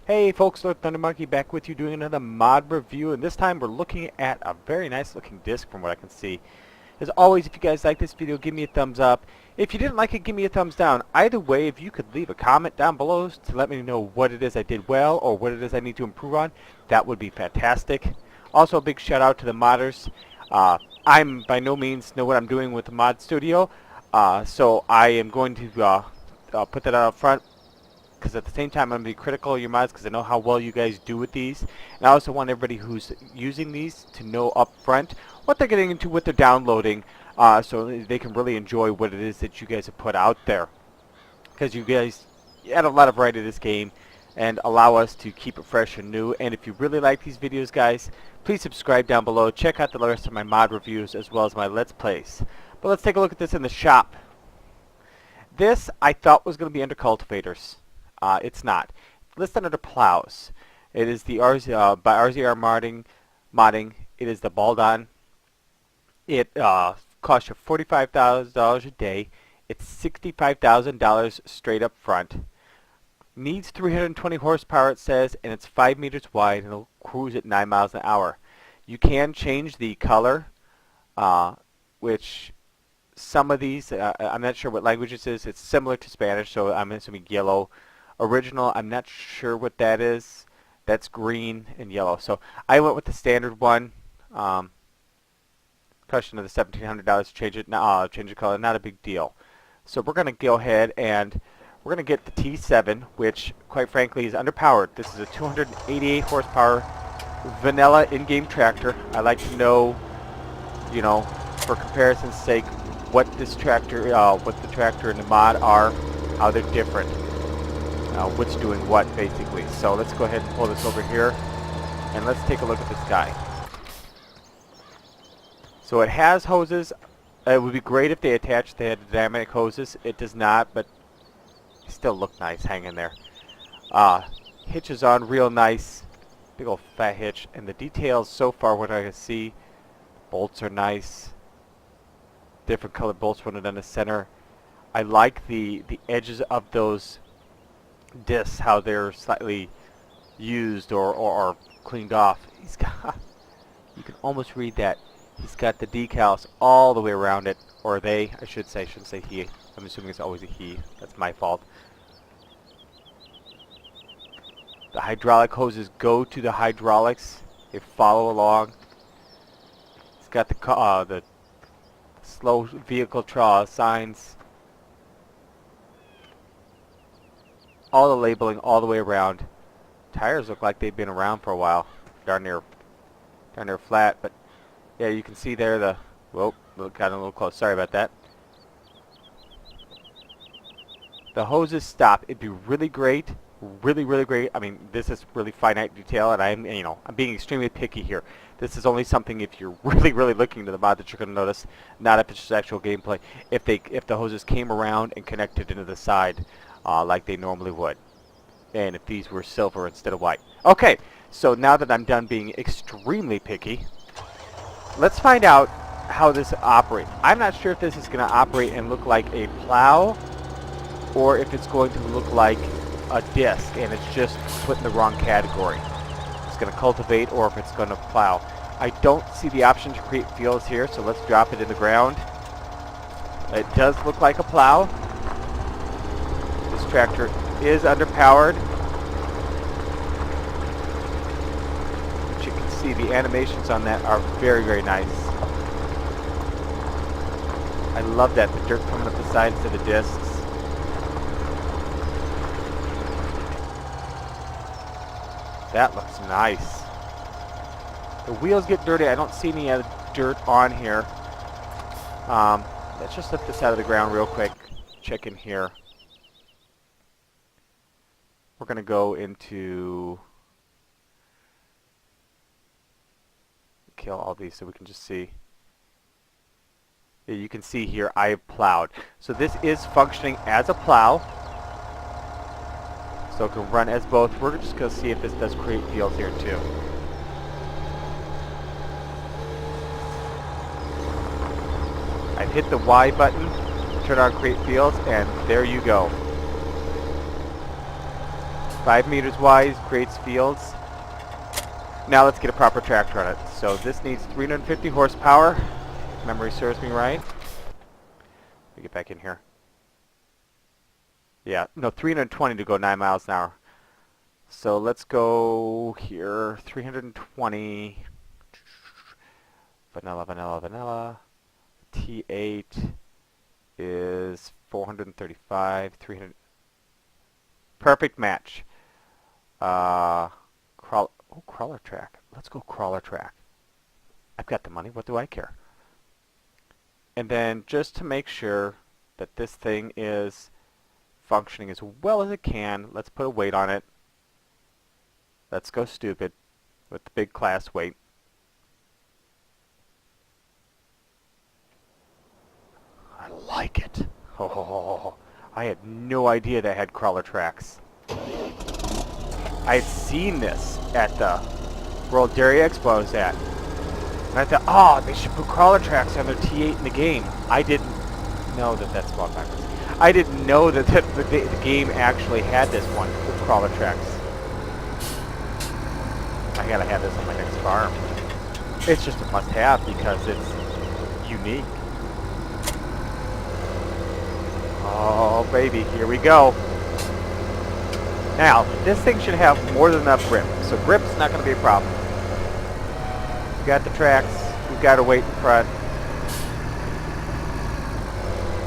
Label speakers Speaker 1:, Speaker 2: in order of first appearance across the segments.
Speaker 1: Hey folks, Lord Thunder Monkey back with you doing another mod review, and this time we're looking at a very nice looking disc from what I can see. As always, if you guys like this video, give me a thumbs up. If you didn't like it, give me a thumbs down. Either way, if you could leave a comment down below to let me know what it is I did well or what it is I need to improve on, that would be fantastic. Also, a big shout out to the modders. I'm by no means know what I'm doing with the mod studio, so I am going to put that out up front, because at the same time I'm going to be critical of your mods because I know how well you guys do with these. And I also want everybody who's using these to know up front what they're getting into, what they're downloading, so they can really enjoy what it is that you guys have put out there. Because you guys add a lot of variety to this game and allow us to keep it fresh and new. And if you really like these videos, guys, please subscribe down below. Check out the rest of my mod reviews as well as my Let's Plays. But let's take a look at this in the shop. This I thought was going to be under cultivators. It's not. It's listed under plows. It is the by RZR modding. It is the Baldan. It costs you $45,000 a day. It's $65,000 straight up front. Needs 320 horsepower, it says, and it's 5 meters wide, and it'll cruise at 9 miles an hour. You can change the color, which some of these, I'm not sure what language this is. It's similar to Spanish, so I'm assuming yellow. Original, I'm not sure what that is. That's green and yellow. So I went with the standard one. Cost another $1,700 to change it. Change the color. Not a big deal. So we're going to go ahead and we're going to get the T7, which quite frankly is underpowered. This is a 288 horsepower vanilla in-game tractor. I like to know, you know, for comparison's sake, what this tractor, what the tractor and the mod are, how they're different. What's doing what, basically. So let's go ahead and pull this over here, and let's take a look at this guy. So it has hoses. It would be great if they attached the dynamic hoses. It does not, but they still look nice hanging there. Hitch is on real nice. Big old fat hitch. And the details so far, what I can see, bolts are nice. Different colored bolts running down the center. I like the edges of those discs, how they're slightly used or cleaned off. He's got, you can almost read that. He's got the decals all the way around it, or they, I shouldn't say he. I'm assuming it's always a he. That's my fault. The hydraulic hoses go to the hydraulics. They follow along. It's got the slow vehicle signs. All the labeling all the way around. Tires look like they've been around for a while. Darn near flat, but yeah, you can see there the, whoa, got a little close. Sorry about that. The hoses stop. It'd be really great, really great. I mean, this is really finite detail, and I'm being extremely picky here. This is only something if you're really looking into the mod that you're going to notice, not if it's just actual gameplay. If the hoses came around and connected into the side, like they normally would, and if these were silver instead of white. Okay, so now that I'm done being extremely picky, let's find out how this operates. I'm not sure if this is going to operate and look like a plow, or if it's going to look like a disc and it's just put in the wrong category. It's going to cultivate, or if it's going to plow. I don't see the option to create fields here, so let's drop it in the ground. It does look like a plow. This tractor is underpowered. But you can see the animations on that are very nice. I love that, the dirt coming up the sides of the discs. That looks nice. The wheels get dirty. I don't see any other dirt on here. Let's just lift this out of the ground real quick. Check in here. We're going to go into... kill all these so we can just see. Yeah, you can see here I have plowed. So this is functioning as a plow. So it can run as both. We're just going to see if this does create fields here too. I've hit the Y button, turn on create fields, and there you go. 5 meters wide, creates fields. Now let's get a proper tractor on it. So this needs 350 horsepower. Memory serves me right. Let me get back in here. Yeah, no, 320 to go 9 miles an hour. So let's go here, 320. Vanilla, vanilla, vanilla. T8 is 435, 300. Perfect match. Crawler track. Let's go crawler track. I've got the money. What do I care? And then just to make sure that this thing is functioning as well as it can, let's put a weight on it. Let's go stupid with the big class weight. I like it. Oh, I had no idea they had crawler tracks. I had seen this at the World Dairy Expo I was at. And I thought, oh, they should put crawler tracks on their T8 in the game. I didn't know that that's spelled backwards. I didn't know that the game actually had this one with crawler tracks. I gotta have this on my next farm. It's just a must-have because it's unique. Oh, baby, here we go. Now, this thing should have more than enough grip. So grip's not going to be a problem. We've got the tracks. We've got a weight in front.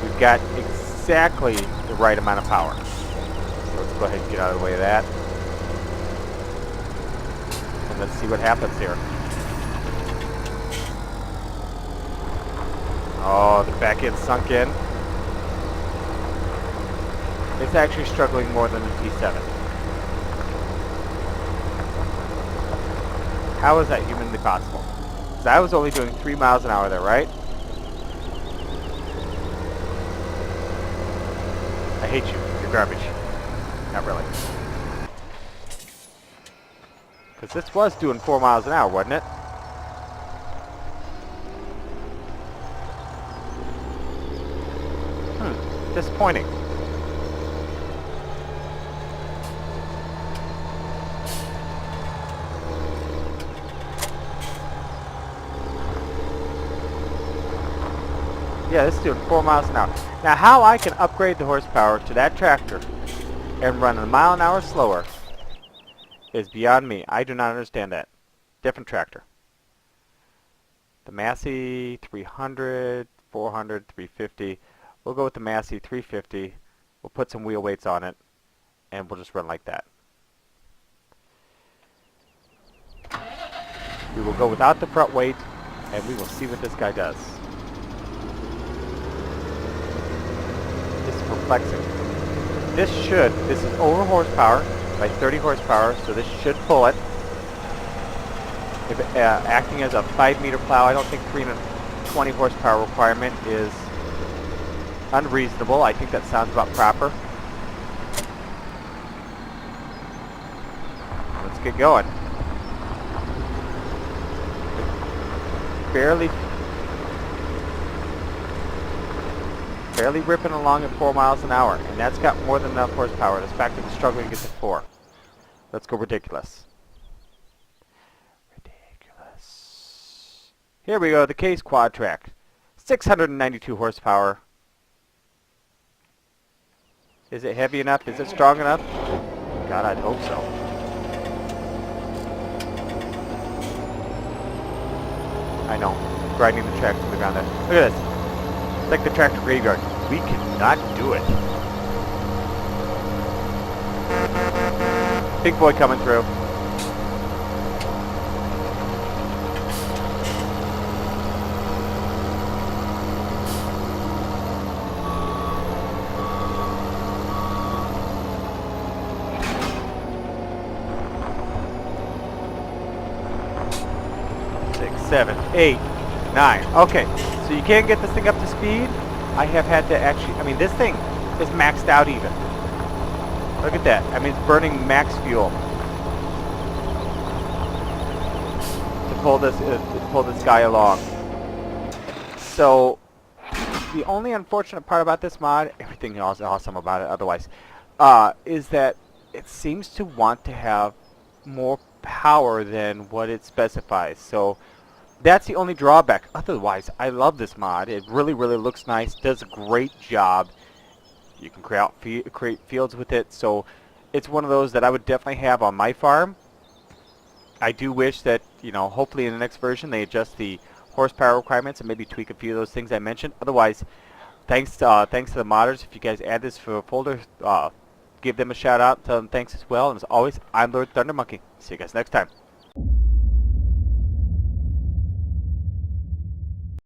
Speaker 1: We've got exactly the right amount of power. So let's go ahead and get out of the way of that. And let's see what happens here. Oh, the back end sunk in. It's actually struggling more than the T7. How is that humanly possible? Because I was only doing 3 miles an hour there, right? I hate you. You're garbage. Not really. Because this was doing 4 miles an hour, wasn't it? Disappointing. Yeah, this is doing 4 miles an hour. Now, how I can upgrade the horsepower to that tractor and run a mile an hour slower is beyond me. I do not understand that. Different tractor. The Massey 300, 400, 350. We'll go with the Massey 350. We'll put some wheel weights on it, and we'll just run like that. We will go without the front weight, and we will see what this guy does. This is perplexing. This is over horsepower by 30 horsepower, so this should pull it. If acting as a 5-meter plow, I don't think 320 horsepower requirement is unreasonable. I think that sounds about proper. Let's get going. Barely ripping along at 4 miles an hour, and that's got more than enough horsepower. The fact that it's struggling to get to 4. Let's go ridiculous. Ridiculous. Here we go, the Case Quad Track. 692 horsepower. Is it heavy enough? Is it strong enough? God, I'd hope so. I know. Grinding the track to the ground there. Look at this. It's like the tractor graveyard. We cannot do it. Big boy coming through. Seven, 8, 9. Okay, so you can't get this thing up to speed. I have had to actually, I mean, this thing is maxed out even. Look at that. I mean, it's burning max fuel to pull this guy along. So the only unfortunate part about this mod, everything else is awesome about it otherwise, is that it seems to want to have more power than what it specifies. So that's the only drawback. Otherwise, I love this mod. It really, really looks nice. Does a great job. You can create fields with it. So it's one of those that I would definitely have on my farm. I do wish that, you know, hopefully in the next version they adjust the horsepower requirements and maybe tweak a few of those things I mentioned. Otherwise, thanks to the modders. If you guys add this for a folder, give them a shout out. Tell them thanks as well. And as always, I'm Lord Thunder Monkey. See you guys next time.